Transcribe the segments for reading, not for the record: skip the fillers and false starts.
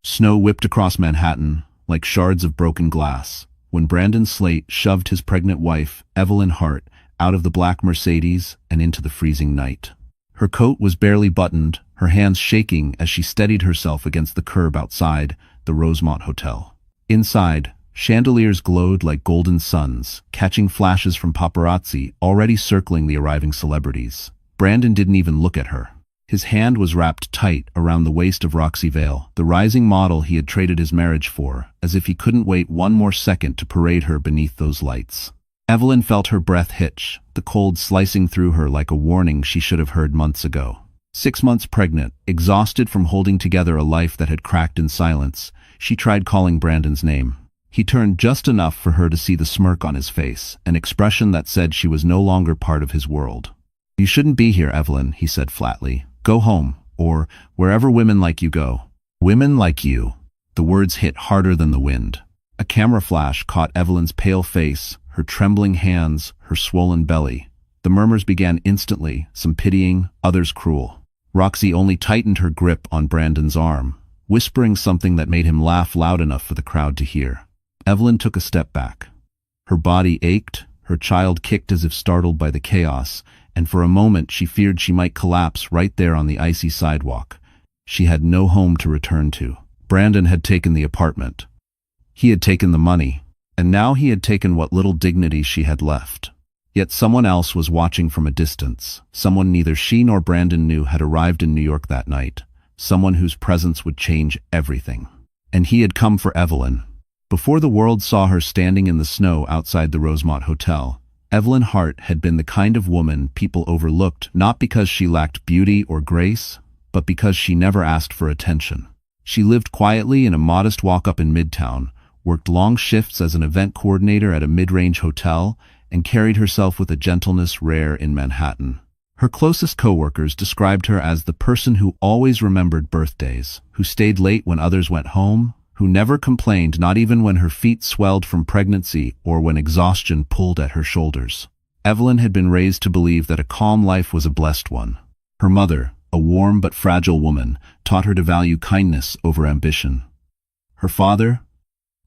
Snow whipped across Manhattan like shards of broken glass when Brandon Slate shoved his pregnant wife, Evelyn Hart, out of the black Mercedes and into the freezing night. Her coat was barely buttoned, her hands shaking as she steadied herself against the curb outside the Rosemont Hotel. Inside, chandeliers glowed like golden suns, catching flashes from paparazzi already circling the arriving celebrities. Brandon didn't even look at her. His hand was wrapped tight around the waist of Roxy Vale, the rising model he had traded his marriage for, as if he couldn't wait one more second to parade her beneath those lights. Evelyn felt her breath hitch, the cold slicing through her like a warning she should have heard months ago. 6 months pregnant, exhausted from holding together a life that had cracked in silence, she tried calling Brandon's name. He turned just enough for her to see the smirk on his face, an expression that said she was no longer part of his world. "You shouldn't be here, Evelyn," he said flatly. "Go home, or wherever women like you go." "Women like you." The words hit harder than the wind. A camera flash caught Evelyn's pale face, her trembling hands, her swollen belly. The murmurs began instantly, some pitying, others cruel. Roxy only tightened her grip on Brandon's arm, whispering something that made him laugh loud enough for the crowd to hear. Evelyn took a step back. Her body ached, her child kicked as if startled by the chaos, and for a moment she feared she might collapse right there on the icy sidewalk. She had no home to return to. Brandon had taken the apartment. He had taken the money, and now he had taken what little dignity she had left. Yet someone else was watching from a distance, someone neither she nor Brandon knew had arrived in New York that night, someone whose presence would change everything. And he had come for Evelyn. Before the world saw her standing in the snow outside the Rosemont Hotel, Evelyn Hart had been the kind of woman people overlooked, not because she lacked beauty or grace, but because she never asked for attention. She lived quietly in a modest walk-up in Midtown, worked long shifts as an event coordinator at a mid-range hotel, and carried herself with a gentleness rare in Manhattan. Her closest co-workers described her as the person who always remembered birthdays, who stayed late when others went home, who never complained, not even when her feet swelled from pregnancy or when exhaustion pulled at her shoulders. Evelyn had been raised to believe that a calm life was a blessed one. Her mother, a warm but fragile woman, taught her to value kindness over ambition. Her father?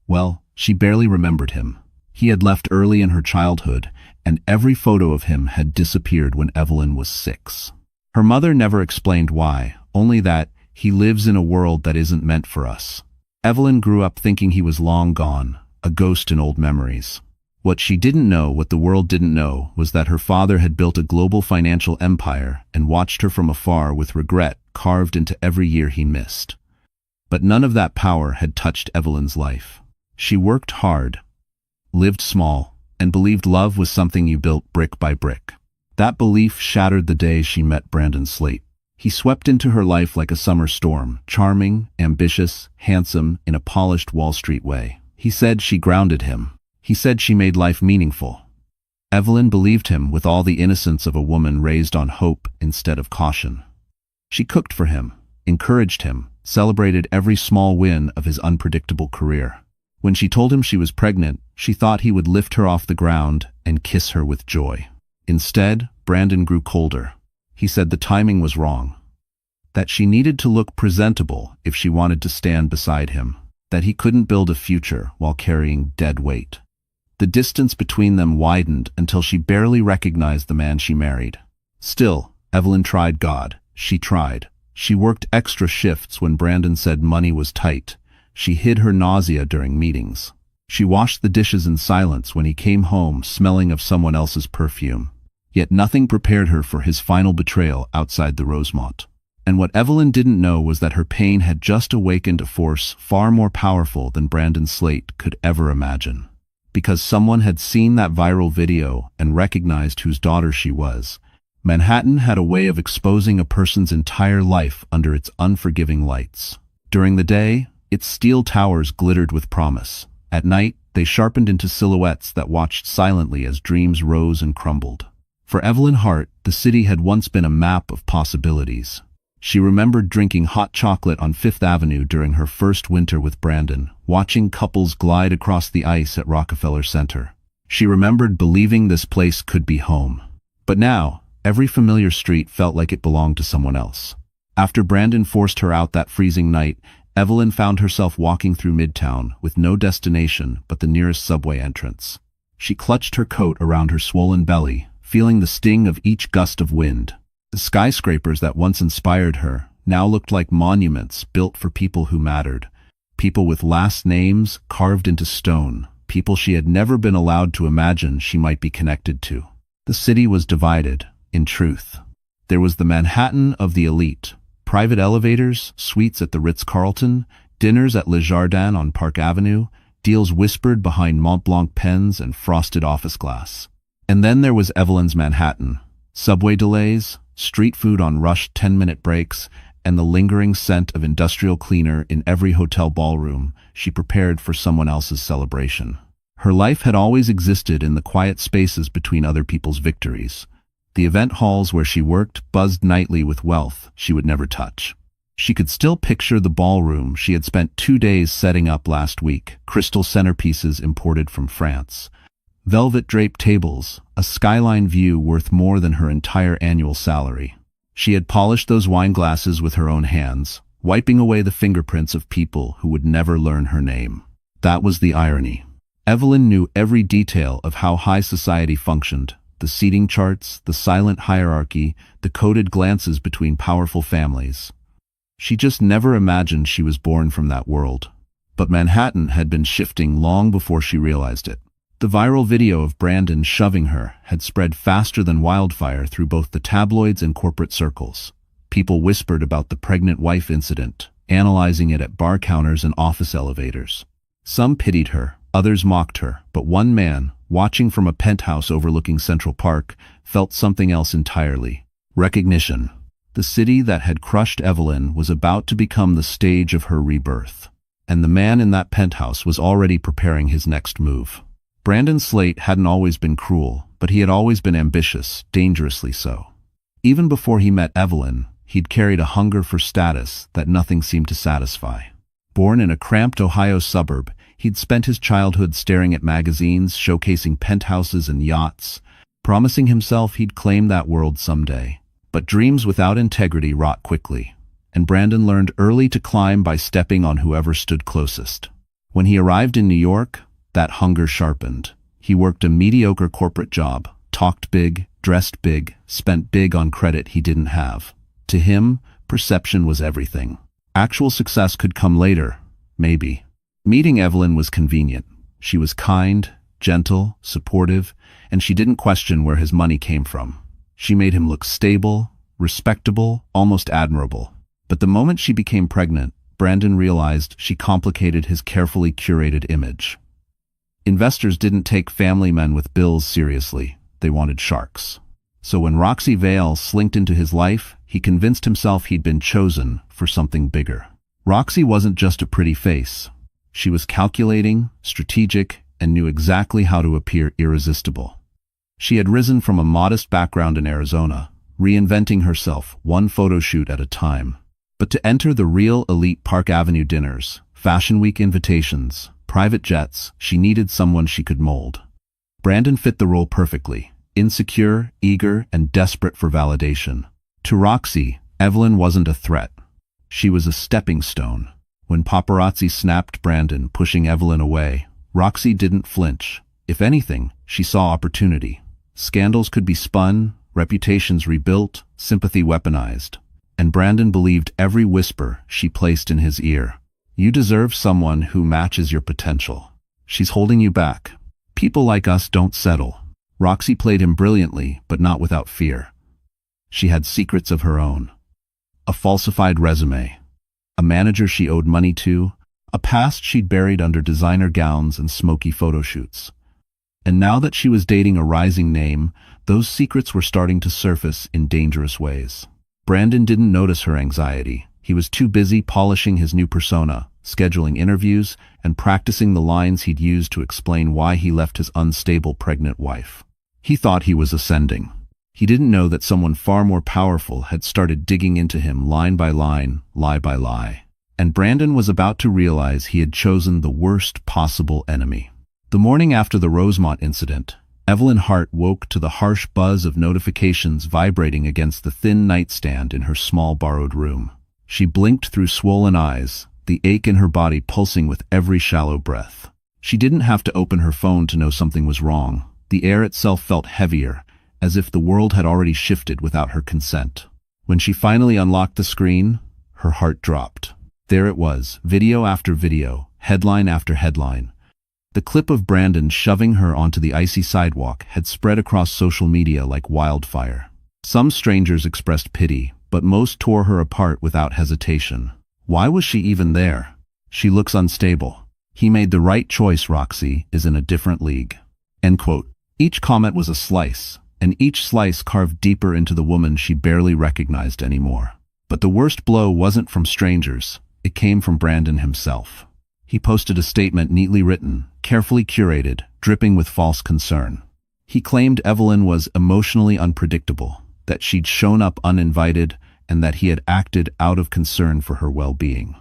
Well, she barely remembered him. He had left early in her childhood, and every photo of him had disappeared when Evelyn was 6. Her mother never explained why, only that he lives in a world that isn't meant for us. Evelyn grew up thinking he was long gone, a ghost in old memories. What she didn't know, what the world didn't know, was that her father had built a global financial empire and watched her from afar with regret carved into every year he missed. But none of that power had touched Evelyn's life. She worked hard, lived small, and believed love was something you built brick by brick. That belief shattered the day she met Brandon Slate. He swept into her life like a summer storm, charming, ambitious, handsome, in a polished Wall Street way. He said she grounded him. He said she made life meaningful. Evelyn believed him with all the innocence of a woman raised on hope instead of caution. She cooked for him, encouraged him, celebrated every small win of his unpredictable career. When she told him she was pregnant, she thought he would lift her off the ground and kiss her with joy. Instead, Brandon grew colder. He said the timing was wrong, that she needed to look presentable if she wanted to stand beside him, that he couldn't build a future while carrying dead weight. The distance between them widened until she barely recognized the man she married. Still, Evelyn tried God. She tried. She worked extra shifts when Brandon said money was tight. She hid her nausea during meetings. She washed the dishes in silence when he came home smelling of someone else's perfume. Yet nothing prepared her for his final betrayal outside the Rosemont. And what Evelyn didn't know was that her pain had just awakened a force far more powerful than Brandon Slate could ever imagine. Because someone had seen that viral video and recognized whose daughter she was, Manhattan had a way of exposing a person's entire life under its unforgiving lights. During the day, its steel towers glittered with promise. At night, they sharpened into silhouettes that watched silently as dreams rose and crumbled. For Evelyn Hart, the city had once been a map of possibilities. She remembered drinking hot chocolate on Fifth Avenue during her first winter with Brandon, watching couples glide across the ice at Rockefeller Center. She remembered believing this place could be home. But now, every familiar street felt like it belonged to someone else. After Brandon forced her out that freezing night, Evelyn found herself walking through Midtown with no destination but the nearest subway entrance. She clutched her coat around her swollen belly, feeling the sting of each gust of wind. The skyscrapers that once inspired her now looked like monuments built for people who mattered. People with last names carved into stone, people she had never been allowed to imagine she might be connected to. The city was divided, in truth. There was the Manhattan of the elite, private elevators, suites at the Ritz-Carlton, dinners at Le Jardin on Park Avenue, deals whispered behind Mont Blanc pens and frosted office glass. And then there was Evelyn's Manhattan, subway delays, street food on rushed 10-minute breaks, and the lingering scent of industrial cleaner in every hotel ballroom she prepared for someone else's celebration. Her life had always existed in the quiet spaces between other people's victories. The event halls where she worked buzzed nightly with wealth she would never touch. She could still picture the ballroom she had spent 2 days setting up last week, crystal centerpieces imported from France. Velvet-draped tables, a skyline view worth more than her entire annual salary. She had polished those wine glasses with her own hands, wiping away the fingerprints of people who would never learn her name. That was the irony. Evelyn knew every detail of how high society functioned, the seating charts, the silent hierarchy, the coded glances between powerful families. She just never imagined she was born from that world. But Manhattan had been shifting long before she realized it. The viral video of Brandon shoving her had spread faster than wildfire through both the tabloids and corporate circles. People whispered about the pregnant wife incident, analyzing it at bar counters and office elevators. Some pitied her, others mocked her, but one man, watching from a penthouse overlooking Central Park, felt something else entirely. Recognition. The city that had crushed Evelyn was about to become the stage of her rebirth. And the man in that penthouse was already preparing his next move. Brandon Slate hadn't always been cruel, but he had always been ambitious, dangerously so. Even before he met Evelyn, he'd carried a hunger for status that nothing seemed to satisfy. Born in a cramped Ohio suburb, he'd spent his childhood staring at magazines showcasing penthouses and yachts, promising himself he'd claim that world someday. But dreams without integrity rot quickly, and Brandon learned early to climb by stepping on whoever stood closest. When he arrived in New York, that hunger sharpened. He worked a mediocre corporate job, talked big, dressed big, spent big on credit he didn't have. To him, perception was everything. Actual success could come later, maybe. Meeting Evelyn was convenient. She was kind, gentle, supportive, and she didn't question where his money came from. She made him look stable, respectable, almost admirable. But the moment she became pregnant, Brandon realized she complicated his carefully curated image. Investors didn't take family men with bills seriously. They wanted sharks. So when Roxy Vale slinked into his life, he convinced himself he'd been chosen for something bigger. Roxy wasn't just a pretty face. She was calculating, strategic, and knew exactly how to appear irresistible. She had risen from a modest background in Arizona, reinventing herself one photo shoot at a time. But to enter the real elite Park Avenue dinners, Fashion Week invitations, private jets, she needed someone she could mold. Brandon fit the role perfectly, insecure, eager, and desperate for validation. To Roxy, Evelyn wasn't a threat. She was a stepping stone. When paparazzi snapped Brandon, pushing Evelyn away, Roxy didn't flinch. If anything, she saw opportunity. Scandals could be spun, reputations rebuilt, sympathy weaponized. And Brandon believed every whisper she placed in his ear. You deserve someone who matches your potential. She's holding you back. People like us don't settle. Roxy played him brilliantly, but not without fear. She had secrets of her own. A falsified resume. A manager she owed money to. A past she'd buried under designer gowns and smoky photo shoots. And now that she was dating a rising name, those secrets were starting to surface in dangerous ways. Brandon didn't notice her anxiety. He was too busy polishing his new persona, scheduling interviews, and practicing the lines he'd use to explain why he left his unstable pregnant wife. He thought he was ascending. He didn't know that someone far more powerful had started digging into him line by line, lie by lie. And Brandon was about to realize he had chosen the worst possible enemy. The morning after the Rosemont incident, Evelyn Hart woke to the harsh buzz of notifications vibrating against the thin nightstand in her small borrowed room. She blinked through swollen eyes, the ache in her body pulsing with every shallow breath. She didn't have to open her phone to know something was wrong. The air itself felt heavier, as if the world had already shifted without her consent. When she finally unlocked the screen, her heart dropped. There it was, video after video, headline after headline. The clip of Brandon shoving her onto the icy sidewalk had spread across social media like wildfire. Some strangers expressed pity, but most tore her apart without hesitation. Why was she even there? She looks unstable. He made the right choice, Roxy is in a different league. End quote. Each comment was a slice, and each slice carved deeper into the woman she barely recognized anymore. But the worst blow wasn't from strangers. It came from Brandon himself. He posted a statement neatly written, carefully curated, dripping with false concern. He claimed Evelyn was emotionally unpredictable, that she'd shown up uninvited, and that he had acted out of concern for her well-being.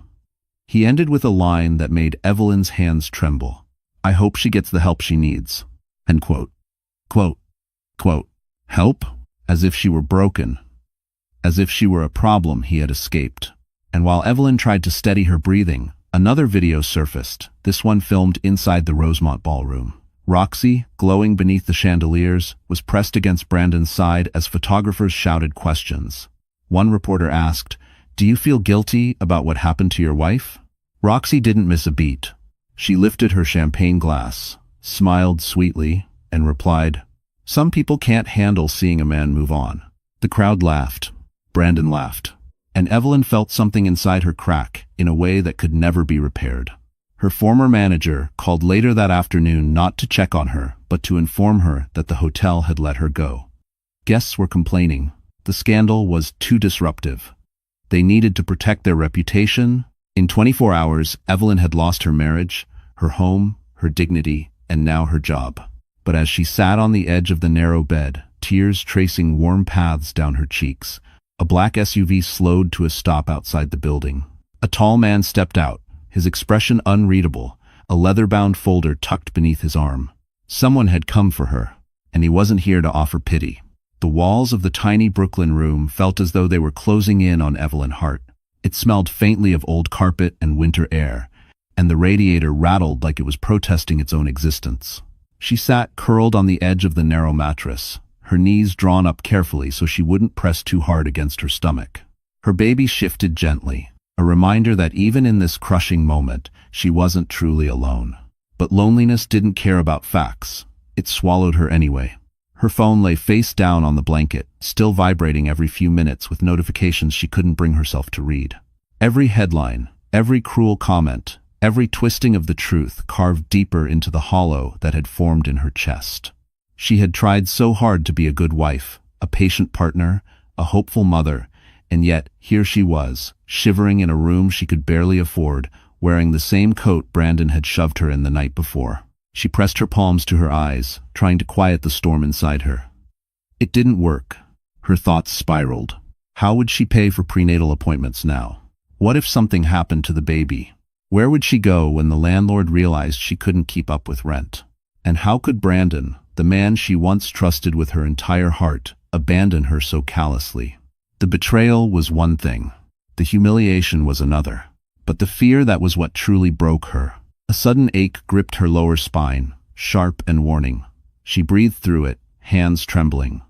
He ended with a line that made Evelyn's hands tremble. "I hope she gets the help she needs." End quote. Quote, help? As if she were broken. As if she were a problem he had escaped. And while Evelyn tried to steady her breathing, another video surfaced, this one filmed inside the Rosemont Ballroom. Roxy, glowing beneath the chandeliers, was pressed against Brandon's side as photographers shouted questions. One reporter asked, "Do you feel guilty about what happened to your wife?" Roxy didn't miss a beat. She lifted her champagne glass, smiled sweetly, and replied, "Some people can't handle seeing a man move on." The crowd laughed. Brandon laughed. And Evelyn felt something inside her crack in a way that could never be repaired. Her former manager called later that afternoon not to check on her, but to inform her that the hotel had let her go. Guests were complaining. The scandal was too disruptive. They needed to protect their reputation. In 24 hours, Evelyn had lost her marriage, her home, her dignity, and now her job. But as she sat on the edge of the narrow bed, tears tracing warm paths down her cheeks, a black SUV slowed to a stop outside the building. A tall man stepped out, his expression unreadable, a leather-bound folder tucked beneath his arm. Someone had come for her, and he wasn't here to offer pity. The walls of the tiny Brooklyn room felt as though they were closing in on Evelyn Hart. It smelled faintly of old carpet and winter air, and the radiator rattled like it was protesting its own existence. She sat curled on the edge of the narrow mattress, her knees drawn up carefully so she wouldn't press too hard against her stomach. Her baby shifted gently, a reminder that even in this crushing moment, she wasn't truly alone. But loneliness didn't care about facts. It swallowed her anyway. Her phone lay face down on the blanket, still vibrating every few minutes with notifications she couldn't bring herself to read. Every headline, every cruel comment, every twisting of the truth carved deeper into the hollow that had formed in her chest. She had tried so hard to be a good wife, a patient partner, a hopeful mother, and yet here she was, shivering in a room she could barely afford, wearing the same coat Brandon had shoved her in the night before. She pressed her palms to her eyes, trying to quiet the storm inside her. It didn't work. Her thoughts spiraled. How would she pay for prenatal appointments now? What if something happened to the baby? Where would she go when the landlord realized she couldn't keep up with rent? And how could Brandon, the man she once trusted with her entire heart, abandon her so callously? The betrayal was one thing. The humiliation was another. But the fear that was what truly broke her. A sudden ache gripped her lower spine, sharp and warning. She breathed through it, hands trembling.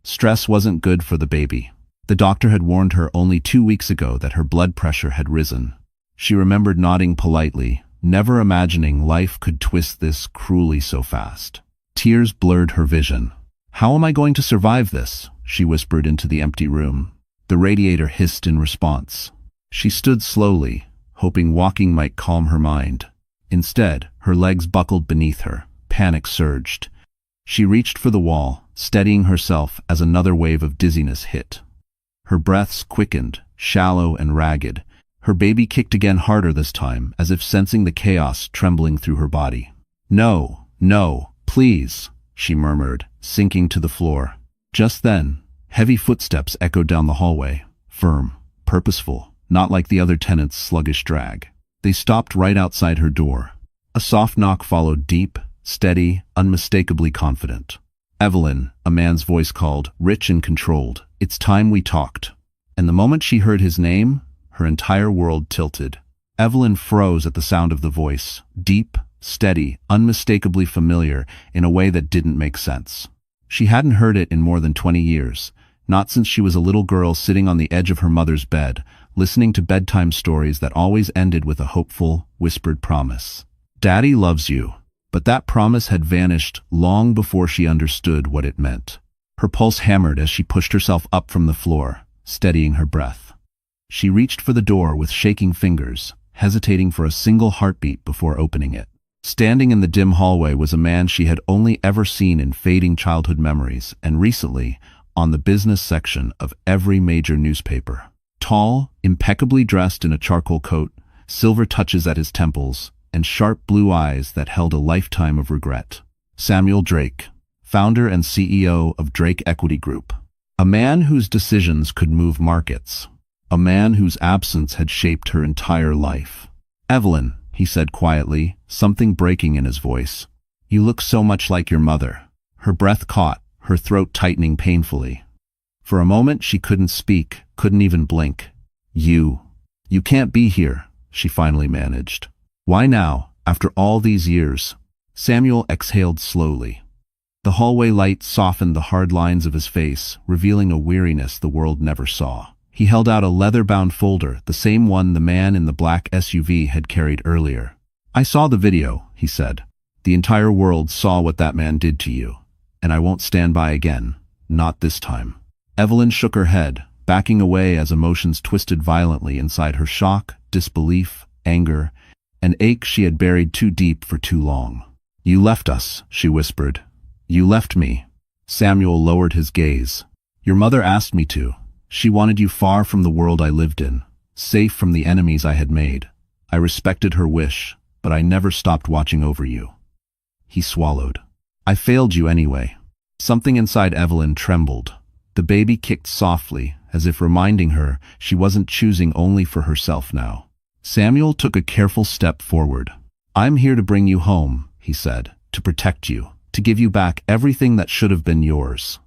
Stress wasn't good for the baby. The doctor had warned her only 2 weeks ago that her blood pressure had risen. She remembered nodding politely, never imagining life could twist this cruelly so fast. Tears blurred her vision. "How am I going to survive this?" she whispered into the empty room. The radiator hissed in response. She stood slowly, hoping walking might calm her mind. Instead, her legs buckled beneath her. Panic surged. She reached for the wall, steadying herself as another wave of dizziness hit. Her breaths quickened, shallow and ragged. Her baby kicked again harder this time, as if sensing the chaos trembling through her body. "No, no, please," she murmured, sinking to the floor. Just then, heavy footsteps echoed down the hallway, firm, purposeful, not like the other tenants' sluggish drag. They stopped right outside her door. A soft knock followed, deep, steady, unmistakably confident. "Evelyn," a man's voice called, rich and controlled. "It's time we talked." And the moment she heard his name, her entire world tilted. Evelyn froze at the sound of the voice, deep, steady, unmistakably familiar in a way that didn't make sense. She hadn't heard it in more than 20 years, not since she was a little girl sitting on the edge of her mother's bed, listening to bedtime stories that always ended with a hopeful, whispered promise. "Daddy loves you." But that promise had vanished long before she understood what it meant. Her pulse hammered as she pushed herself up from the floor, steadying her breath. She reached for the door with shaking fingers, hesitating for a single heartbeat before opening it. Standing in the dim hallway was a man she had only ever seen in fading childhood memories, and recently, on the business section of every major newspaper. Tall, impeccably dressed in a charcoal coat, silver touches at his temples, and sharp blue eyes that held a lifetime of regret. Samuel Drake, founder and CEO of Drake Equity Group. A man whose decisions could move markets. A man whose absence had shaped her entire life. "Evelyn," he said quietly, something breaking in his voice. "You look so much like your mother." Her breath caught, her throat tightening painfully. For a moment she couldn't speak, couldn't even blink. You can't be here," she finally managed. "Why now, after all these years?" Samuel exhaled slowly. The hallway light softened the hard lines of his face, revealing a weariness the world never saw. He held out a leather-bound folder, the same one the man in the black SUV had carried earlier. "I saw the video," he said. "The entire world saw what that man did to you, and I won't stand by again. Not this time." Evelyn shook her head, backing away as emotions twisted violently inside her: shock, disbelief, anger, an ache she had buried too deep for too long. "You left us," she whispered. "You left me." Samuel lowered his gaze. "Your mother asked me to. She wanted you far from the world I lived in, safe from the enemies I had made. I respected her wish, but I never stopped watching over you." He swallowed. "I failed you anyway." Something inside Evelyn trembled. The baby kicked softly, as if reminding her she wasn't choosing only for herself now. Samuel took a careful step forward. "I'm here to bring you home," he said, "to protect you, to give you back everything that should have been yours."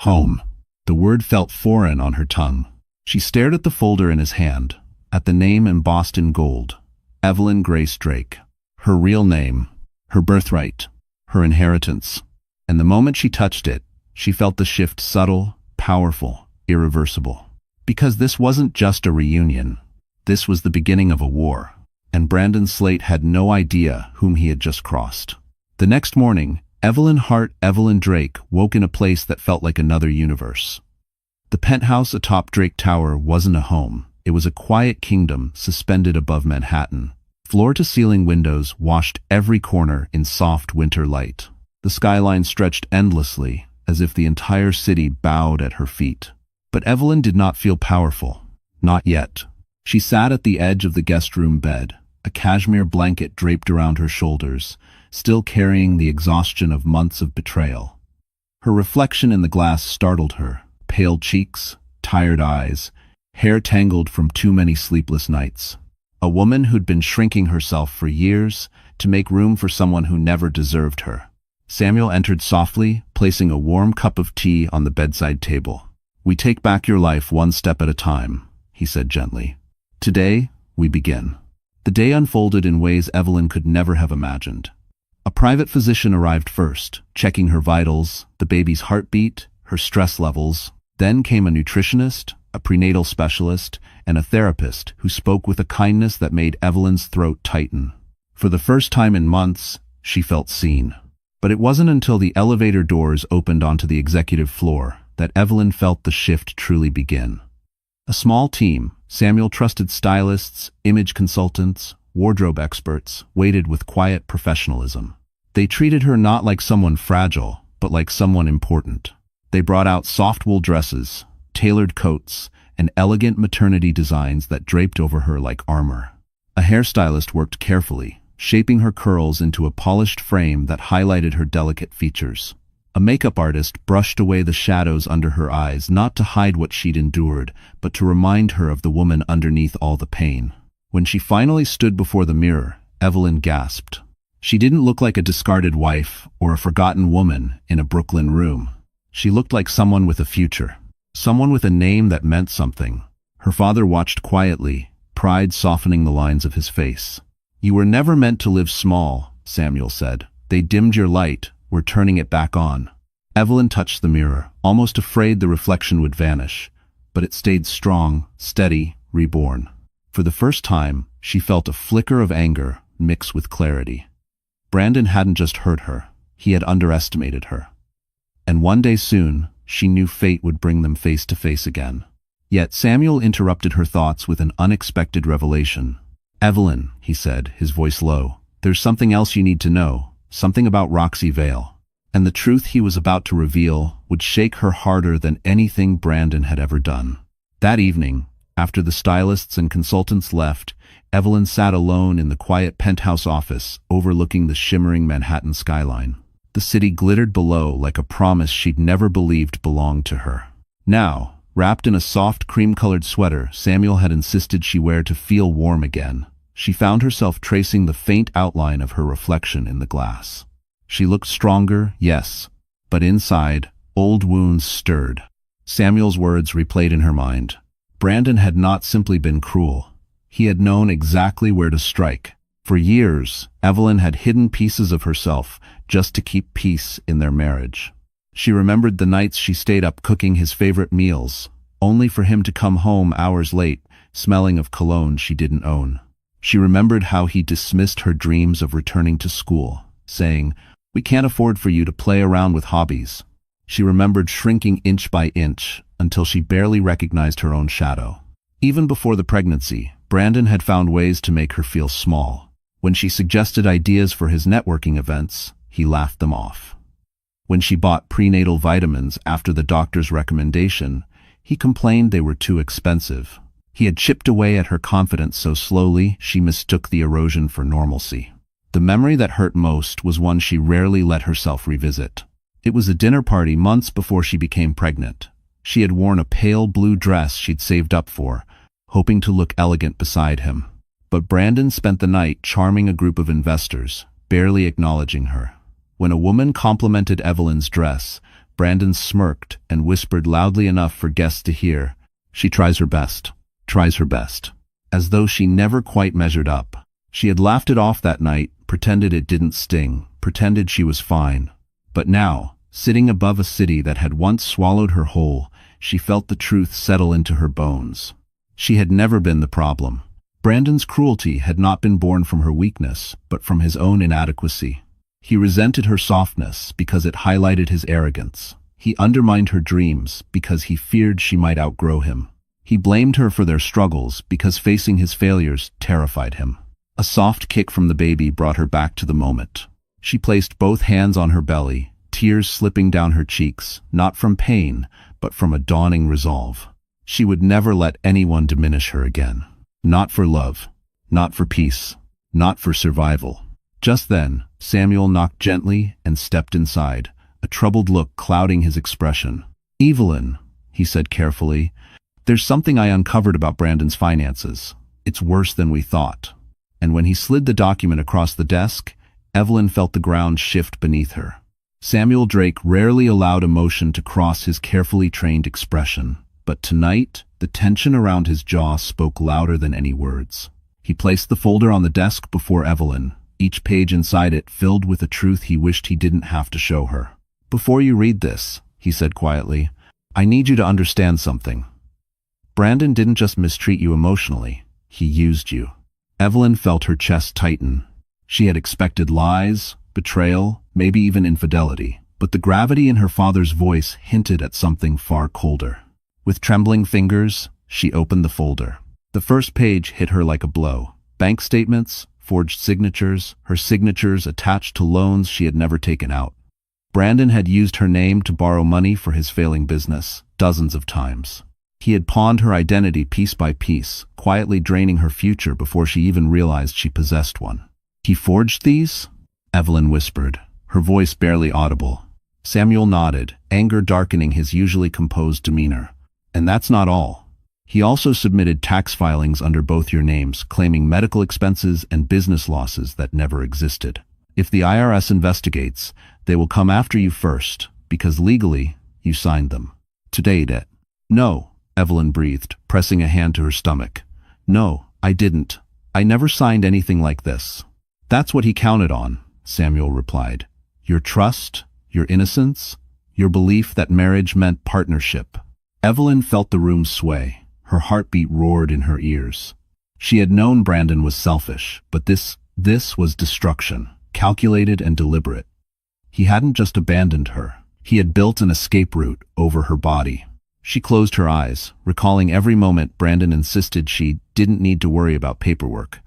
Home. The word felt foreign on her tongue. She stared at the folder in his hand, at the name embossed in gold. Evelyn Grace Drake. Her real name, her birthright, her inheritance. And the moment she touched it, she felt the shift subtle, powerful, irreversible. Because this wasn't just a reunion. This was the beginning of a war. And Brandon Slate had no idea whom he had just crossed. The next morning, Evelyn Drake woke in a place that felt like another universe. The penthouse atop Drake Tower wasn't a home. It was a quiet kingdom suspended above Manhattan. Floor-to-ceiling windows washed every corner in soft winter light. The skyline stretched endlessly, as if the entire city bowed at her feet. But Evelyn did not feel powerful. Not yet. She sat at the edge of the guest room bed, a cashmere blanket draped around her shoulders, still carrying the exhaustion of months of betrayal. Her reflection in the glass startled her. Pale cheeks, tired eyes, hair tangled from too many sleepless nights. A woman who'd been shrinking herself for years to make room for someone who never deserved her. Samuel entered softly, placing a warm cup of tea on the bedside table. "We take back your life one step at a time," he said gently. "Today, we begin." The day unfolded in ways Evelyn could never have imagined. A private physician arrived first, checking her vitals, the baby's heartbeat, her stress levels. Then came a nutritionist, a prenatal specialist, and a therapist who spoke with a kindness that made Evelyn's throat tighten. For the first time in months, she felt seen. But it wasn't until the elevator doors opened onto the executive floor that Evelyn felt the shift truly begin. A small team, Samuel trusted stylists, image consultants, wardrobe experts, waited with quiet professionalism. They treated her not like someone fragile, but like someone important. They brought out soft wool dresses, tailored coats, and elegant maternity designs that draped over her like armor. A hairstylist worked carefully, shaping her curls into a polished frame that highlighted her delicate features. A makeup artist brushed away the shadows under her eyes, not to hide what she'd endured, but to remind her of the woman underneath all the pain. When she finally stood before the mirror, Evelyn gasped. She didn't look like a discarded wife or a forgotten woman in a Brooklyn room. She looked like someone with a future, someone with a name that meant something. Her father watched quietly, pride softening the lines of his face. "You were never meant to live small," Samuel said. "They dimmed your light. We're turning it back on." Evelyn touched the mirror, almost afraid the reflection would vanish, but it stayed strong, steady, reborn. For the first time, she felt a flicker of anger mixed with clarity. Brandon hadn't just hurt her, he had underestimated her. And one day soon, she knew fate would bring them face to face again. Yet Samuel interrupted her thoughts with an unexpected revelation. "Evelyn," he said, his voice low, "there's something else you need to know, something about Roxy Vale." And the truth he was about to reveal would shake her harder than anything Brandon had ever done. That evening, after the stylists and consultants left, Evelyn sat alone in the quiet penthouse office overlooking the shimmering Manhattan skyline. The city glittered below like a promise she'd never believed belonged to her. Now, wrapped in a soft cream-colored sweater Samuel had insisted she wear to feel warm again, she found herself tracing the faint outline of her reflection in the glass. She looked stronger, yes, but inside, old wounds stirred. Samuel's words replayed in her mind. Brandon had not simply been cruel. He had known exactly where to strike. For years, Evelyn had hidden pieces of herself just to keep peace in their marriage. She remembered the nights she stayed up cooking his favorite meals, only for him to come home hours late, smelling of cologne she didn't own. She remembered how he dismissed her dreams of returning to school, saying, "We can't afford for you to play around with hobbies." She remembered shrinking inch by inch until she barely recognized her own shadow. Even before the pregnancy, Brandon had found ways to make her feel small. When she suggested ideas for his networking events, he laughed them off. When she bought prenatal vitamins after the doctor's recommendation, he complained they were too expensive. He had chipped away at her confidence so slowly she mistook the erosion for normalcy. The memory that hurt most was one she rarely let herself revisit. It was a dinner party months before she became pregnant. She had worn a pale blue dress she'd saved up for, hoping to look elegant beside him. But Brandon spent the night charming a group of investors, barely acknowledging her. When a woman complimented Evelyn's dress, Brandon smirked and whispered loudly enough for guests to hear, "She tries her best, as though she never quite measured up. She had laughed it off that night, pretended it didn't sting, pretended she was fine. But now, sitting above a city that had once swallowed her whole, she felt the truth settle into her bones. She had never been the problem. Brandon's cruelty had not been born from her weakness, but from his own inadequacy. He resented her softness because it highlighted his arrogance. He undermined her dreams because he feared she might outgrow him. He blamed her for their struggles because facing his failures terrified him. A soft kick from the baby brought her back to the moment. She placed both hands on her belly, tears slipping down her cheeks, not from pain, but from a dawning resolve. She would never let anyone diminish her again. Not for love, not for peace, not for survival. Just then, Samuel knocked gently and stepped inside, a troubled look clouding his expression. "Evelyn," he said carefully, "there's something I uncovered about Brandon's finances. It's worse than we thought." And when he slid the document across the desk, Evelyn felt the ground shift beneath her. Samuel Drake rarely allowed emotion to cross his carefully trained expression, but tonight, the tension around his jaw spoke louder than any words. He placed the folder on the desk before Evelyn, each page inside it filled with a truth he wished he didn't have to show her. "Before you read this," he said quietly, "I need you to understand something. Brandon didn't just mistreat you emotionally, he used you." Evelyn felt her chest tighten. She had expected lies, betrayal, maybe even infidelity, but the gravity in her father's voice hinted at something far colder. With trembling fingers, she opened the folder. The first page hit her like a blow. Bank statements, forged signatures, her signatures attached to loans she had never taken out. Brandon had used her name to borrow money for his failing business, dozens of times. He had pawned her identity piece by piece, quietly draining her future before she even realized she possessed one. "He forged these?" Evelyn whispered, her voice barely audible. Samuel nodded, anger darkening his usually composed demeanor. "And that's not all. He also submitted tax filings under both your names, claiming medical expenses and business losses that never existed. If the IRS investigates, they will come after you first, because legally, you signed them. To date it." "No," Evelyn breathed, pressing a hand to her stomach. "No, I didn't. I never signed anything like this. That's what he counted on, Samuel replied. Your trust, your innocence, your belief that marriage meant partnership. Evelyn felt the room sway. Her heartbeat roared in her ears. She had known Brandon was selfish, but this was destruction, calculated and deliberate. He hadn't just abandoned her. He had built an escape route over her body. She closed her eyes, recalling every moment Brandon insisted she didn't need to worry about paperwork.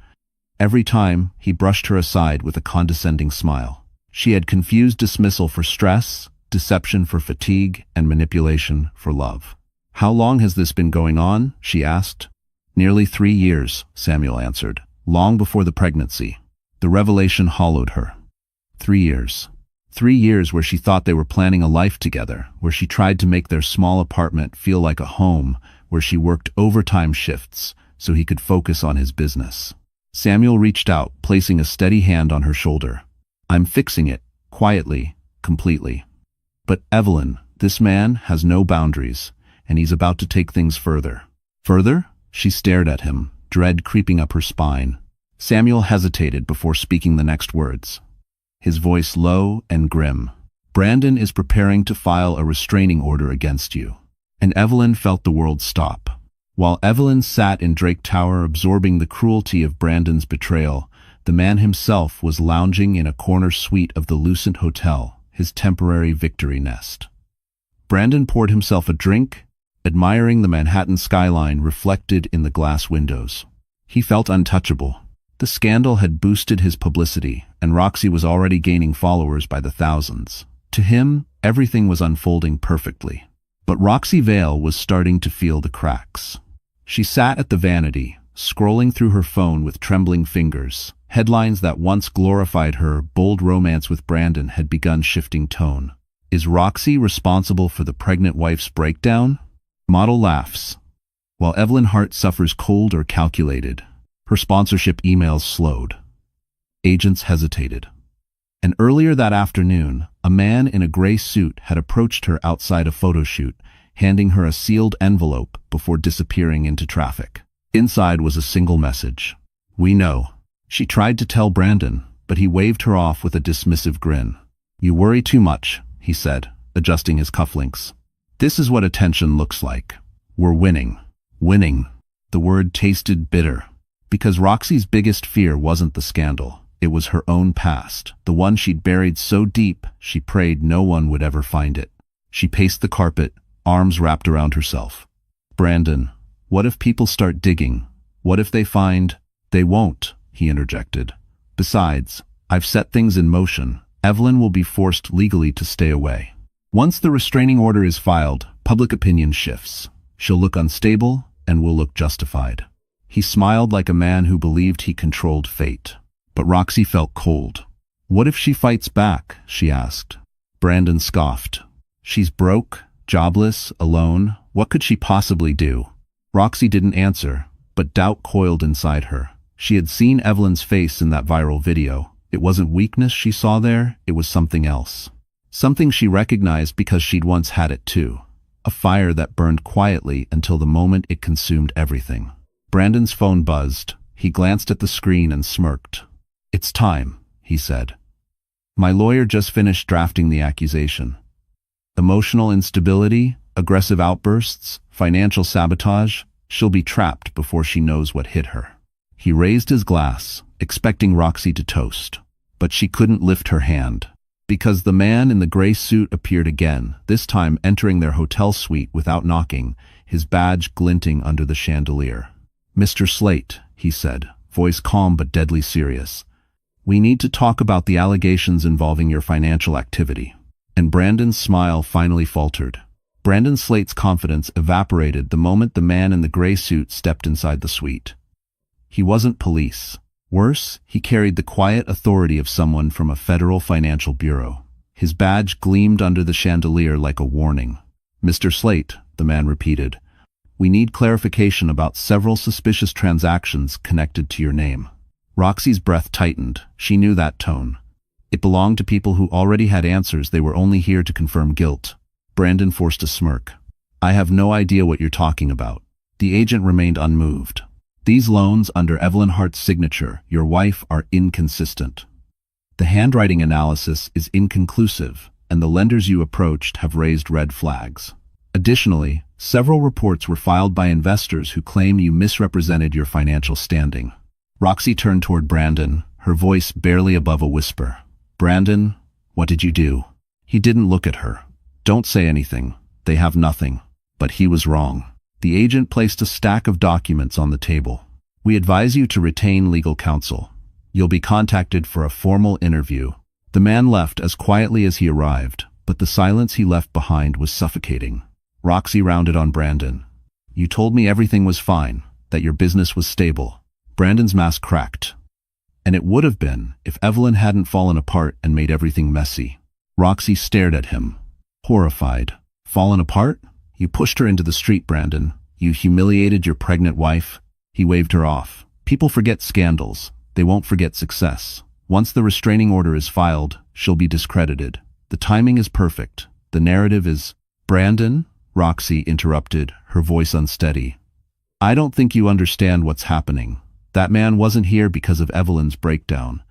Every time, he brushed her aside with a condescending smile. She had confused dismissal for stress, deception for fatigue, and manipulation for love. How long has this been going on? She asked. Nearly 3 years, Samuel answered. Long before the pregnancy. The revelation hollowed her. 3 years. 3 years where she thought they were planning a life together, where she tried to make their small apartment feel like a home, where she worked overtime shifts so he could focus on his business. Samuel reached out, placing a steady hand on her shoulder. I'm fixing it, quietly, completely. But Evelyn, this man has no boundaries, and he's about to take things further. Further? She stared at him, dread creeping up her spine. Samuel hesitated before speaking the next words. His voice low and grim. Brandon is preparing to file a restraining order against you. And Evelyn felt the world stop. While Evelyn sat in Drake Tower absorbing the cruelty of Brandon's betrayal, the man himself was lounging in a corner suite of the Lucent Hotel, his temporary victory nest. Brandon poured himself a drink, admiring the Manhattan skyline reflected in the glass windows. He felt untouchable. The scandal had boosted his publicity, and Roxy was already gaining followers by the thousands. To him, everything was unfolding perfectly. But Roxy Vale was starting to feel the cracks. She sat at the vanity, scrolling through her phone with trembling fingers. Headlines that once glorified her bold romance with Brandon had begun shifting tone. Is Roxy responsible for the pregnant wife's breakdown? Model laughs. While Evelyn Hart suffers cold or calculated, her sponsorship emails slowed. Agents hesitated. And earlier that afternoon, a man in a gray suit had approached her outside a photo shoot, handing her a sealed envelope before disappearing into traffic. Inside was a single message. We know. She tried to tell Brandon, but he waved her off with a dismissive grin. You worry too much, he said, adjusting his cufflinks. This is what attention looks like. We're winning. Winning. The word tasted bitter. Because Roxy's biggest fear wasn't the scandal. It was her own past, the one she'd buried so deep she prayed no one would ever find it. She paced the carpet, arms wrapped around herself. Brandon, what if people start digging? What if they find... They won't, he interjected. Besides, I've set things in motion. Evelyn will be forced legally to stay away. Once the restraining order is filed, public opinion shifts. She'll look unstable and will look justified. He smiled like a man who believed he controlled fate. But Roxy felt cold. What if she fights back? She asked. Brandon scoffed. She's broke, jobless, alone. What could she possibly do? Roxy didn't answer, but doubt coiled inside her. She had seen Evelyn's face in that viral video. It wasn't weakness she saw there, it was something else. Something she recognized because she'd once had it too. A fire that burned quietly until the moment it consumed everything. Brandon's phone buzzed. He glanced at the screen and smirked. It's time, he said. My lawyer just finished drafting the accusation. Emotional instability, aggressive outbursts, financial sabotage. She'll be trapped before she knows what hit her. He raised his glass, expecting Roxy to toast. But she couldn't lift her hand. Because the man in the gray suit appeared again, this time entering their hotel suite without knocking, his badge glinting under the chandelier. Mr. Slate, he said, voice calm but deadly serious. We need to talk about the allegations involving your financial activity. And Brandon's smile finally faltered. Brandon Slate's confidence evaporated the moment the man in the gray suit stepped inside the suite. He wasn't police. Worse, he carried the quiet authority of someone from a federal financial bureau. His badge gleamed under the chandelier like a warning. Mr. Slate, the man repeated. We need clarification about several suspicious transactions connected to your name. Roxy's breath tightened. She knew that tone. It belonged to people who already had answers. They were only here to confirm guilt. Brandon forced a smirk. I have no idea what you're talking about. The agent remained unmoved. These loans under Evelyn Hart's signature, your wife, are inconsistent. The handwriting analysis is inconclusive, and the lenders you approached have raised red flags. Additionally, several reports were filed by investors who claim you misrepresented your financial standing. Roxy turned toward Brandon, her voice barely above a whisper. Brandon, what did you do? He didn't look at her. Don't say anything. They have nothing. But he was wrong. The agent placed a stack of documents on the table. We advise you to retain legal counsel. You'll be contacted for a formal interview. The man left as quietly as he arrived, but the silence he left behind was suffocating. Roxy rounded on Brandon. You told me everything was fine, that your business was stable. Brandon's mask cracked. And it would have been if Evelyn hadn't fallen apart and made everything messy. Roxy stared at him, horrified. Fallen apart? You pushed her into the street, Brandon. You humiliated your pregnant wife. He waved her off. People forget scandals. They won't forget success. Once the restraining order is filed, she'll be discredited. The timing is perfect. The narrative is... Brandon? Roxy interrupted, her voice unsteady. I don't think you understand what's happening. That man wasn't here because of Evelyn's breakdown.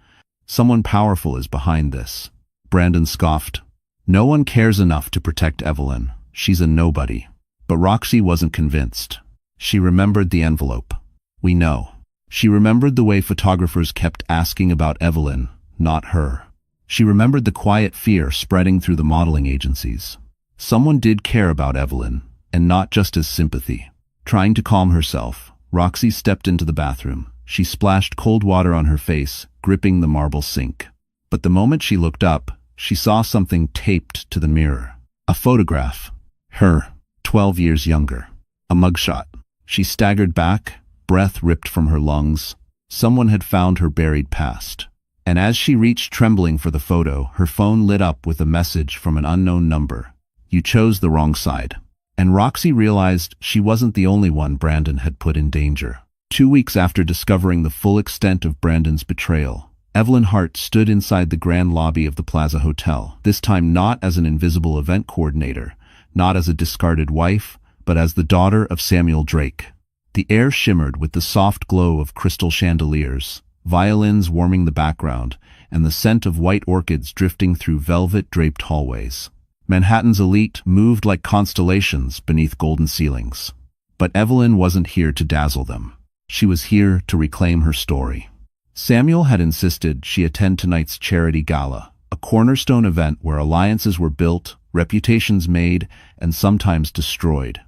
Someone powerful is behind this. Brandon scoffed. No one cares enough to protect Evelyn. She's a nobody. But Roxy wasn't convinced. She remembered the envelope. We know. She remembered the way photographers kept asking about Evelyn, not her. She remembered the quiet fear spreading through the modeling agencies. Someone did care about Evelyn, and not just as sympathy. Trying to calm herself, Roxy stepped into the bathroom. She splashed cold water on her face, gripping the marble sink. But the moment she looked up, she saw something taped to the mirror. A photograph. Her, 12 years younger. A mugshot. She staggered back, breath ripped from her lungs. Someone had found her buried past. And as she reached trembling for the photo, her phone lit up with a message from an unknown number. You chose the wrong side. And Roxy realized she wasn't the only one Brandon had put in danger. 2 weeks after discovering the full extent of Brandon's betrayal, Evelyn Hart stood inside the grand lobby of the Plaza Hotel, this time not as an invisible event coordinator, not as a discarded wife, but as the daughter of Samuel Drake. The air shimmered with the soft glow of crystal chandeliers, violins warming the background, and the scent of white orchids drifting through velvet-draped hallways. Manhattan's elite moved like constellations beneath golden ceilings. But Evelyn wasn't here to dazzle them. She was here to reclaim her story. Samuel had insisted she attend tonight's charity gala, a cornerstone event where alliances were built, reputations made, and sometimes destroyed.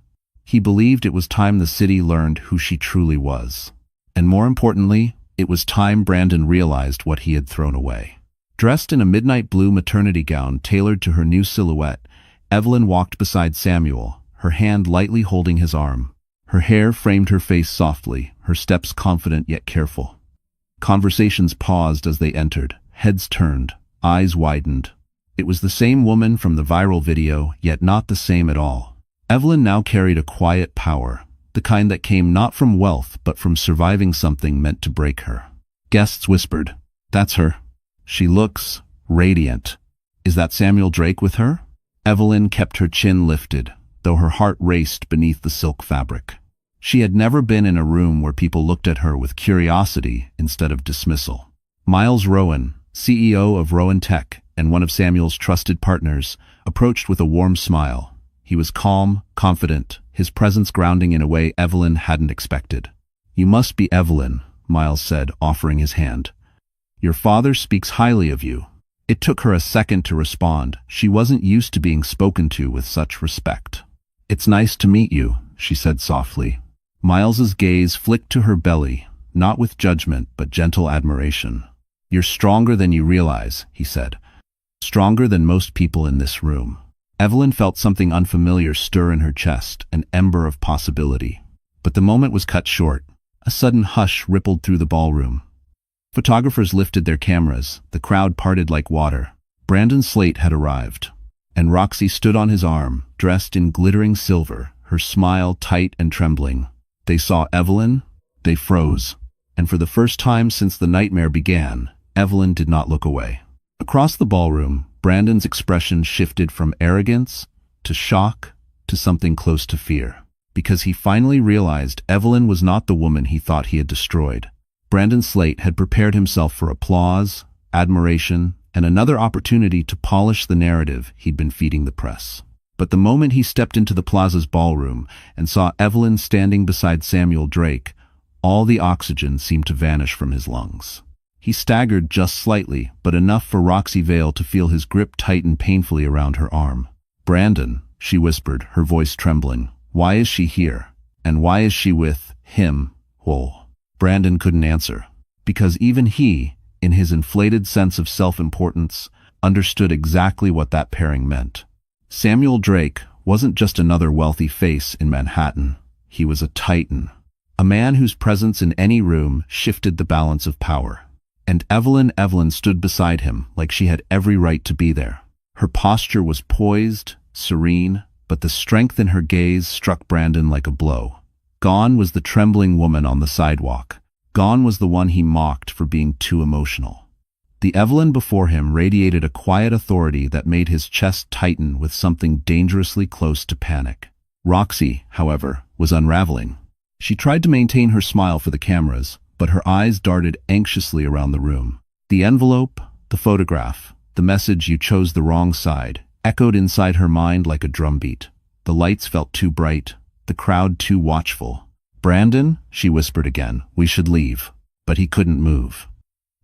He believed it was time the city learned who she truly was. And more importantly, it was time Brandon realized what he had thrown away. Dressed in a midnight blue maternity gown tailored to her new silhouette, Evelyn walked beside Samuel, her hand lightly holding his arm. Her hair framed her face softly, her steps confident yet careful. Conversations paused as they entered, heads turned, eyes widened. It was the same woman from the viral video, yet not the same at all. Evelyn now carried a quiet power, the kind that came not from wealth but from surviving something meant to break her. Guests whispered, "That's her. She looks radiant. Is that Samuel Drake with her?" Evelyn kept her chin lifted, though her heart raced beneath the silk fabric. She had never been in a room where people looked at her with curiosity instead of dismissal. Miles Rowan, CEO of Rowan Tech and one of Samuel's trusted partners, approached with a warm smile. He was calm, confident, his presence grounding in a way Evelyn hadn't expected. "You must be Evelyn," Miles said, offering his hand. "Your father speaks highly of you." It took her a second to respond. She wasn't used to being spoken to with such respect. "It's nice to meet you," she said softly. Miles's gaze flicked to her belly, not with judgment but gentle admiration. "You're stronger than you realize," he said. "Stronger than most people in this room." Evelyn felt something unfamiliar stir in her chest, an ember of possibility. But the moment was cut short. A sudden hush rippled through the ballroom. Photographers lifted their cameras, the crowd parted like water. Brandon Slate had arrived, and Roxy stood on his arm, dressed in glittering silver, her smile tight and trembling. They saw Evelyn, they froze, and for the first time since the nightmare began, Evelyn did not look away. Across the ballroom, Brandon's expression shifted from arrogance to shock to something close to fear. because he finally realized Evelyn was not the woman he thought he had destroyed. Brandon Slate had prepared himself for applause, admiration, and another opportunity to polish the narrative he'd been feeding the press. But the moment he stepped into the plaza's ballroom and saw Evelyn standing beside Samuel Drake, all the oxygen seemed to vanish from his lungs. He staggered just slightly, but enough for Roxy Vale to feel his grip tighten painfully around her arm. "Brandon," she whispered, her voice trembling. "Why is she here? And why is she with him?" Whoa. Brandon couldn't answer, because even he, in his inflated sense of self-importance, understood exactly what that pairing meant. Samuel Drake wasn't just another wealthy face in Manhattan. He was a titan, a man whose presence in any room shifted the balance of power. And Evelyn stood beside him like she had every right to be there. Her posture was poised, serene, but the strength in her gaze struck Brandon like a blow. Gone was the trembling woman on the sidewalk. Gone was the one he mocked for being too emotional. The Evelyn before him radiated a quiet authority that made his chest tighten with something dangerously close to panic. Roxy, however, was unraveling. She tried to maintain her smile for the cameras, but her eyes darted anxiously around the room. The envelope, the photograph, the message "you chose the wrong side" echoed inside her mind like a drumbeat. The lights felt too bright, the crowd too watchful. "Brandon," she whispered again, "we should leave." But he couldn't move.